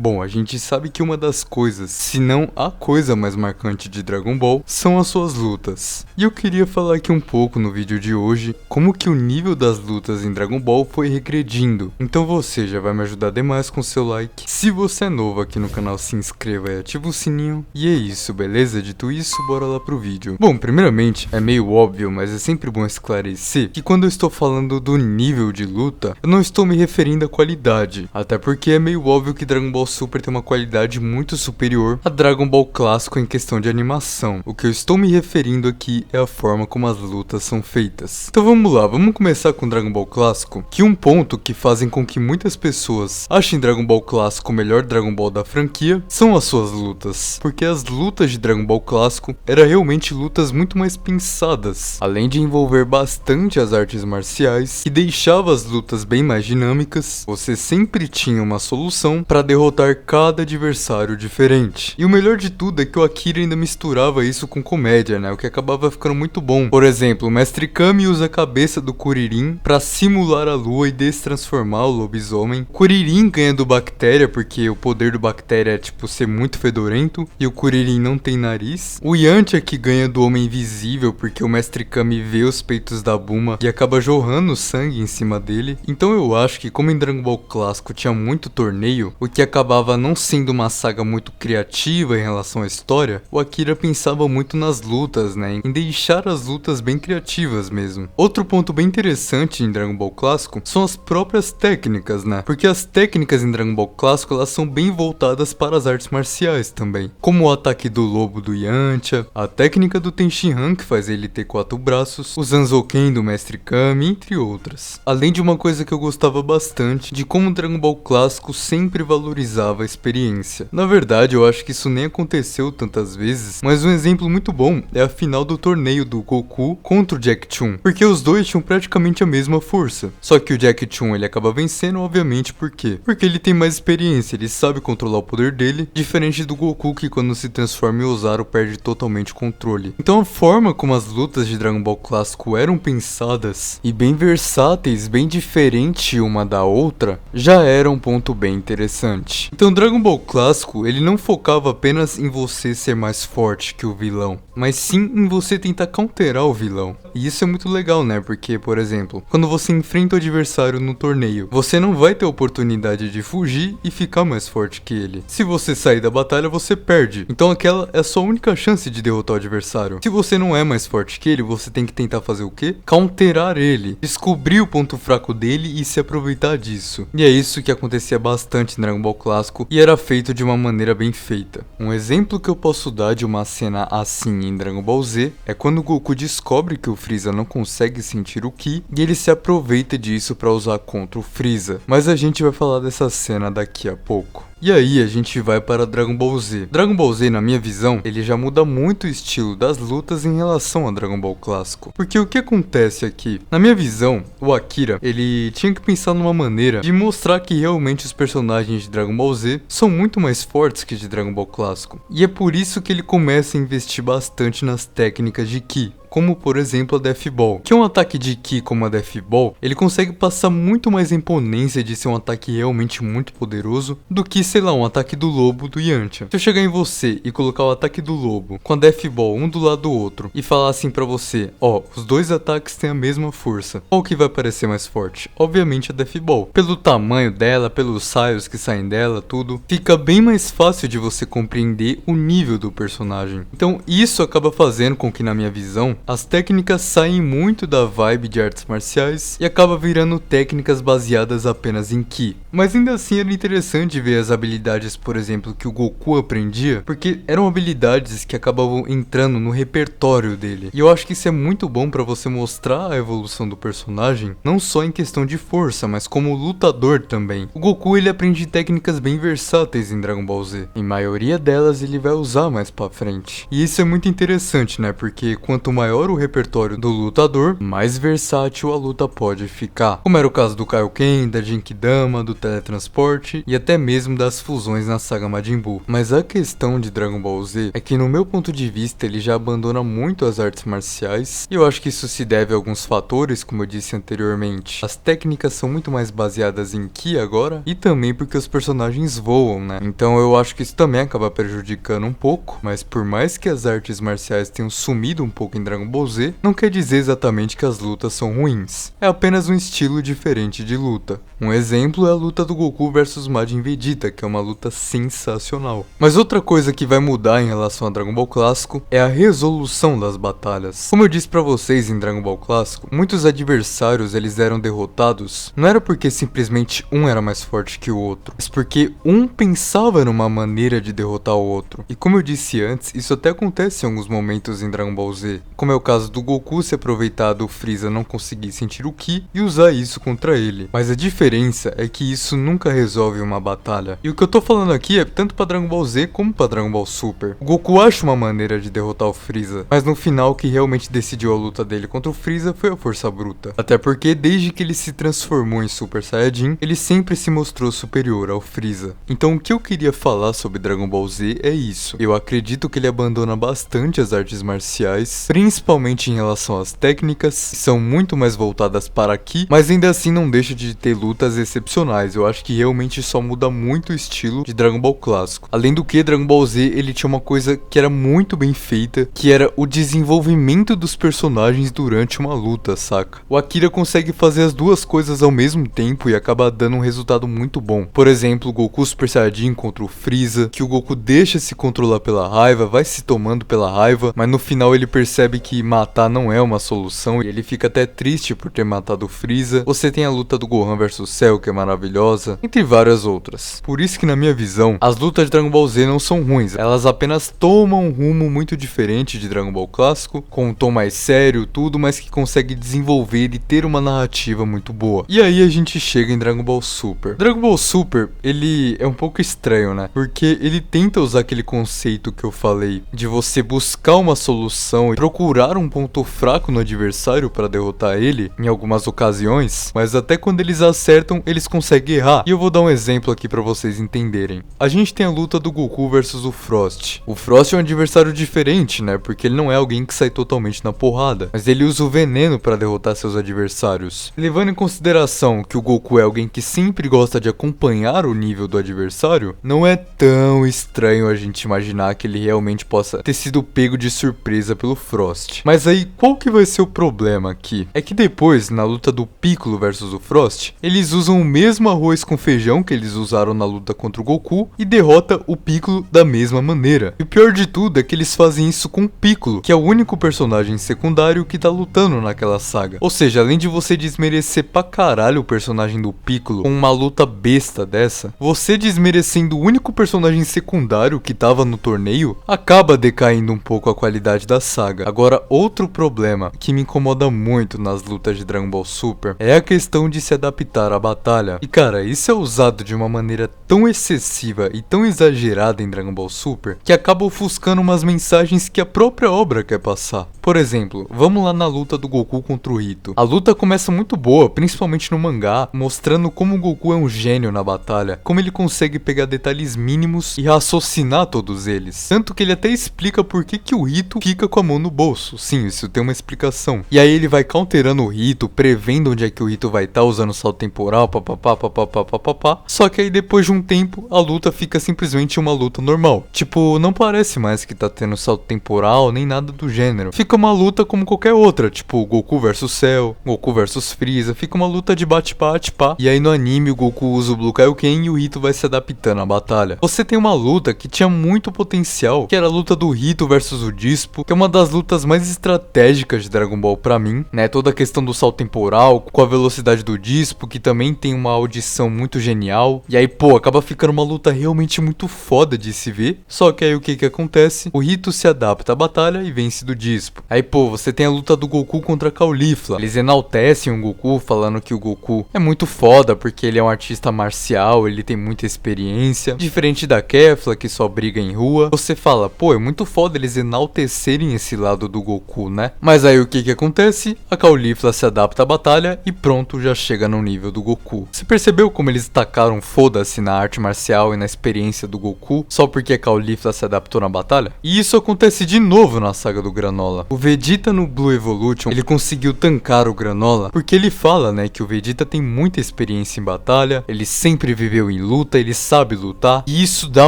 Bom, a gente sabe que uma das coisas, se não a coisa mais marcante de Dragon Ball, são as suas lutas. E eu queria falar aqui um pouco no vídeo de hoje, como que o nível das lutas em Dragon Ball foi regredindo. Então você já vai me ajudar demais com seu like. Se você é novo aqui no canal, se inscreva e ativa o sininho. E é isso, beleza? Dito isso, bora lá pro vídeo. Bom, primeiramente, é meio óbvio, mas é sempre bom esclarecer que quando eu estou falando do nível de luta, eu não estou me referindo à qualidade. Até porque é meio óbvio que Dragon Ball Super tem uma qualidade muito superior a Dragon Ball clássico em questão de animação. O que eu estou me referindo aqui é a forma como as lutas são feitas. Então vamos lá, vamos começar com Dragon Ball clássico, que um ponto que fazem com que muitas pessoas achem Dragon Ball clássico o melhor Dragon Ball da franquia são as suas lutas, porque as lutas de Dragon Ball clássico eram realmente lutas muito mais pensadas, além de envolver bastante as artes marciais, que deixava as lutas bem mais dinâmicas. Você sempre tinha uma solução para derrotar cada adversário diferente. E o melhor de tudo é que o Akira ainda misturava isso com comédia, né? O que acabava ficando muito bom. Por exemplo, o Mestre Kami usa a cabeça do Kuririn para simular a lua e destransformar o lobisomem. Kuririn ganha do Bactéria porque o poder do Bactéria é tipo ser muito fedorento e o Kuririn não tem nariz. O Yantia que ganha do Homem Invisível porque o Mestre Kami vê os peitos da Bulma e acaba jorrando sangue em cima dele. Então eu acho que como em Dragon Ball clássico tinha muito torneio, o que acabava não sendo uma saga muito criativa em relação à história, o Akira pensava muito nas lutas, né, em deixar as lutas bem criativas mesmo. Outro ponto bem interessante em Dragon Ball clássico são as próprias técnicas, né, porque as técnicas em Dragon Ball clássico elas são bem voltadas para as artes marciais também, como o ataque do lobo do Yantia, a técnica do Tenshinhan que faz ele ter 4 braços, o Zanzoken do Mestre Kami, entre outras. Além de uma coisa que eu gostava bastante, de como Dragon Ball clássico sempre valorizava a experiência. Na verdade, eu acho que isso nem aconteceu tantas vezes, mas um exemplo muito bom é a final do torneio do Goku contra o Jack Chun, porque os dois tinham praticamente a mesma força. Só que o Jack Chun ele acaba vencendo, obviamente, por quê? Porque ele tem mais experiência, ele sabe controlar o poder dele, diferente do Goku que quando se transforma em Ozaru perde totalmente o controle. Então a forma como as lutas de Dragon Ball clássico eram pensadas e bem versáteis, bem diferente uma da outra, já era um ponto bem interessante. Então Dragon Ball clássico, ele não focava apenas em você ser mais forte que o vilão, mas sim em você tentar counterar o vilão. E isso é muito legal, né? Porque, por exemplo, quando você enfrenta o adversário no torneio, você não vai ter a oportunidade de fugir e ficar mais forte que ele. Se você sair da batalha, você perde. Então aquela é a sua única chance de derrotar o adversário. Se você não é mais forte que ele, você tem que tentar fazer o quê? Counterar ele, descobrir o ponto fraco dele e se aproveitar disso. E é isso que acontecia bastante em Dragon Ball clássico e era feito de uma maneira bem feita. Um exemplo que eu posso dar de uma cena assim em Dragon Ball Z é quando o Goku descobre que o Freeza não consegue sentir o Ki e ele se aproveita disso para usar contra o Freeza. Mas a gente vai falar dessa cena daqui a pouco. E aí a gente vai para Dragon Ball Z. Dragon Ball Z, na minha visão, ele já muda muito o estilo das lutas em relação a Dragon Ball clássico. Porque o que acontece aqui? Na minha visão, o Akira, ele tinha que pensar numa maneira de mostrar que realmente os personagens de Dragon Ball Z são muito mais fortes que de Dragon Ball clássico. E é por isso que ele começa a investir bastante nas técnicas de Ki, como por exemplo a Death Ball, que um ataque de Ki como a Death Ball, ele consegue passar muito mais imponência de ser um ataque realmente muito poderoso do que, sei lá, um ataque do lobo do Yantia. Se eu chegar em você e colocar o ataque do lobo com a Death Ball um do lado do outro e falar assim pra você, ó, os dois ataques têm a mesma força, qual que vai parecer mais forte? Obviamente a Death Ball. Pelo tamanho dela, pelos raios que saem dela, tudo, fica bem mais fácil de você compreender o nível do personagem. Então isso acaba fazendo com que, na minha visão, as técnicas saem muito da vibe de artes marciais e acaba virando técnicas baseadas apenas em Ki. Mas ainda assim era interessante ver as habilidades, por exemplo, que o Goku aprendia, porque eram habilidades que acabavam entrando no repertório dele. E eu acho que isso é muito bom para você mostrar a evolução do personagem, não só em questão de força, mas como lutador também. O Goku ele aprende técnicas bem versáteis em Dragon Ball Z. Em maioria delas ele vai usar mais pra frente. E isso é muito interessante, né? Porque quanto maior maior o repertório do lutador, mais versátil a luta pode ficar. Como era o caso do Kaioken, da Genkidama, do teletransporte e até mesmo das fusões na saga Majin Buu. Mas a questão de Dragon Ball Z é que, no meu ponto de vista, ele já abandona muito as artes marciais, e eu acho que isso se deve a alguns fatores, como eu disse anteriormente. As técnicas são muito mais baseadas em Ki agora, e também porque os personagens voam, né? Então eu acho que isso também acaba prejudicando um pouco, mas por mais que as artes marciais tenham sumido um pouco em Dragon Ball Z, não quer dizer exatamente que as lutas são ruins. É apenas um estilo diferente de luta. Um exemplo é a luta do Goku versus Majin Vegeta, que é uma luta sensacional. Mas outra coisa que vai mudar em relação a Dragon Ball Clássico é a resolução das batalhas. Como eu disse pra vocês em Dragon Ball Clássico, muitos adversários eles eram derrotados não era porque simplesmente um era mais forte que o outro, mas porque um pensava numa maneira de derrotar o outro. E como eu disse antes, isso até acontece em alguns momentos em Dragon Ball Z, como é o caso do Goku se aproveitar do Freeza não conseguir sentir o Ki e usar isso contra ele. Mas a diferença é que isso nunca resolve uma batalha. E o que eu tô falando aqui é tanto pra Dragon Ball Z como pra Dragon Ball Super. O Goku acha uma maneira de derrotar o Freeza, mas no final o que realmente decidiu a luta dele contra o Freeza foi a força bruta. Até porque desde que ele se transformou em Super Saiyajin, ele sempre se mostrou superior ao Freeza. Então o que eu queria falar sobre Dragon Ball Z é isso. Eu acredito que ele abandona bastante as artes marciais, principalmente em relação às técnicas, que são muito mais voltadas para Ki, mas ainda assim não deixa de ter lutas excepcionais. Eu acho que realmente só muda muito o estilo de Dragon Ball clássico. Além do que, Dragon Ball Z ele tinha uma coisa que era muito bem feita, que era o desenvolvimento dos personagens durante uma luta, saca? O Akira consegue fazer as duas coisas ao mesmo tempo e acaba dando um resultado muito bom. Por exemplo, o Goku Super Saiyajin contra o Freeza, que o Goku deixa se controlar pela raiva, vai se tomando pela raiva, mas no final ele percebe que matar não é uma solução e ele fica até triste por ter matado o Freeza. Você tem a luta do Gohan versus Cell, que é maravilhosa, entre várias outras. Por isso que, na minha visão, as lutas de Dragon Ball Z não são ruins, elas apenas tomam um rumo muito diferente de Dragon Ball clássico, com um tom mais sério, tudo, mas que consegue desenvolver e ter uma narrativa muito boa. E aí a gente chega em Dragon Ball Super. Dragon Ball Super, ele é um pouco estranho, né? Porque ele tenta usar aquele conceito que eu falei, de você buscar uma solução e procurar um ponto fraco no adversário para derrotar ele, em algumas ocasiões, mas até quando eles acertam, eles conseguem errar. E eu vou dar um exemplo aqui para vocês entenderem. A gente tem a luta do Goku versus o Frost. O Frost é um adversário diferente, né? Porque ele não é alguém que sai totalmente na porrada, mas ele usa o veneno para derrotar seus adversários. Levando em consideração que o Goku é alguém que sempre gosta de acompanhar o nível do adversário, não é tão estranho a gente imaginar que ele realmente possa ter sido pego de surpresa pelo Frost. Mas aí, qual que vai ser o problema aqui? É que depois, na luta do Piccolo versus o Frost, eles usam o mesmo arroz com feijão que eles usaram na luta contra o Goku e derrota o Piccolo da mesma maneira. E o pior de tudo é que eles fazem isso com o Piccolo, que é o único personagem secundário que tá lutando naquela saga. Ou seja, além de você desmerecer pra caralho o personagem do Piccolo com uma luta besta dessa, você desmerecendo o único personagem secundário que tava no torneio, acaba decaindo um pouco a qualidade da saga. Agora, outro problema que me incomoda muito nas lutas de Dragon Ball Super é a questão de se adaptar à batalha. E cara, isso é usado de uma maneira tão excessiva e tão exagerada em Dragon Ball Super que acaba ofuscando umas mensagens que a própria obra quer passar. Por exemplo, vamos lá na luta do Goku contra o Hito. A luta começa muito boa, principalmente no mangá, mostrando como o Goku é um gênio na batalha, como ele consegue pegar detalhes mínimos e raciocinar todos eles. Tanto que ele até explica por que o Hito fica com a mão no bolso. Sim, isso tem uma explicação. E aí ele vai counterando o Hito, prevendo onde é que o Hito vai estar usando o salto temporal, papapá, papapá, papapá. Só que aí depois de um tempo, a luta fica simplesmente uma luta normal. Tipo, não parece mais que tá tendo salto temporal, nem nada do gênero. Fica uma luta como qualquer outra, tipo Goku versus Cell, Goku versus Freeza, fica uma luta de bate-bate, pá. E aí no anime o Goku usa o Blue Kaioken e o Hito vai se adaptando à batalha. Você tem uma luta que tinha muito potencial, que era a luta do Hito versus o Dispo, que é uma das lutas mais estratégicas de Dragon Ball pra mim, né? Toda a questão do salto temporal, com a velocidade do Dispo, que também tem uma audição muito genial. E aí, pô, acaba ficando uma luta realmente muito foda de se ver. Só que aí o que acontece? O Hito se adapta à batalha e vence do Dispo. Aí, pô, você tem a luta do Goku contra a Caulifla. Eles enaltecem o Goku, falando que o Goku é muito foda, porque ele é um artista marcial, ele tem muita experiência. Diferente da Kefla, que só briga em rua. Você fala, pô, é muito foda eles enaltecerem esse lado do do Goku, né? Mas aí o que que acontece? A Caulifla se adapta à batalha e pronto, já chega no nível do Goku. Você percebeu como eles tacaram foda-se na arte marcial e na experiência do Goku só porque a Caulifla se adaptou na batalha? E isso acontece de novo na saga do Granola. O Vegeta no Blue Evolution, ele conseguiu tancar o Granola porque ele fala, né, que o Vegeta tem muita experiência em batalha, ele sempre viveu em luta, ele sabe lutar e isso dá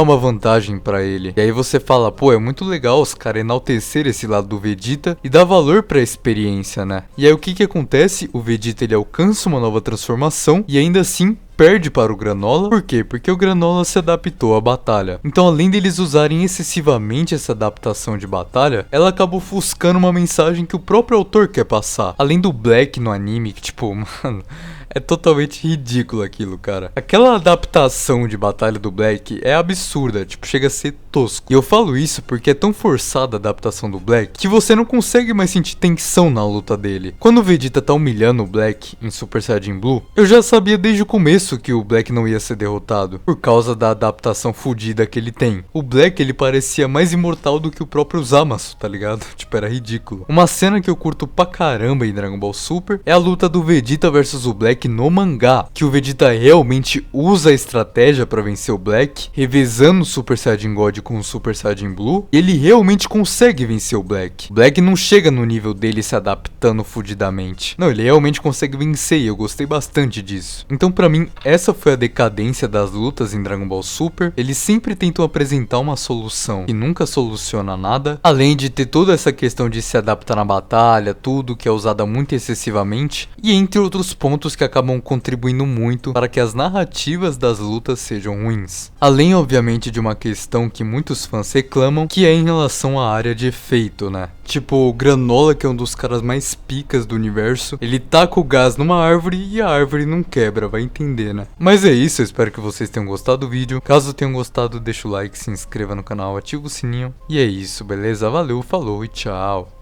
uma vantagem pra ele. E aí você fala, pô, é muito legal os caras enaltecer esse lado do Vegeta e dar valor pra experiência, né? E aí o que que acontece? O Vegeta ele alcança uma nova transformação e ainda assim perde para o Granola. Por quê? Porque o Granola se adaptou à batalha. Então, além deles usarem excessivamente essa adaptação de batalha, ela acaba ofuscando uma mensagem que o próprio autor quer passar. Além do Black no anime, que tipo, mano, é totalmente ridículo aquilo, cara. Aquela adaptação de batalha do Black é absurda, tipo, chega a ser tosco. E eu falo isso porque é tão forçada a adaptação do Black que você não consegue mais sentir tensão na luta dele. Quando o Vegeta tá humilhando o Black em Super Saiyajin Blue, eu já sabia desde o começo que o Black não ia ser derrotado, por causa da adaptação fodida que ele tem. O Black, ele parecia mais imortal do que o próprio Zamasu, tá ligado? Tipo, era ridículo. Uma cena que eu curto pra caramba em Dragon Ball Super é a luta do Vegeta versus o Black no mangá, que o Vegeta realmente usa a estratégia pra vencer o Black, revezando o Super Saiyajin God com o Super Saiyajin Blue, e ele realmente consegue vencer o Black. O Black não chega no nível dele se adaptando fodidamente. Não, ele realmente consegue vencer e eu gostei bastante disso. Então, pra mim, essa foi a decadência das lutas em Dragon Ball Super. Eles sempre tentam apresentar uma solução que nunca soluciona nada, além de ter toda essa questão de se adaptar na batalha, tudo que é usada muito excessivamente, e entre outros pontos que acabam contribuindo muito para que as narrativas das lutas sejam ruins. Além, obviamente, de uma questão que muitos fãs reclamam, que é em relação à área de efeito, né? Tipo, o Granola, que é um dos caras mais picas do universo, ele taca o gás numa árvore e a árvore não quebra, vai entender, né? Mas é isso, eu espero que vocês tenham gostado do vídeo. Caso tenham gostado, deixa o like, se inscreva no canal, ativa o sininho. E é isso, beleza? Valeu, falou e tchau!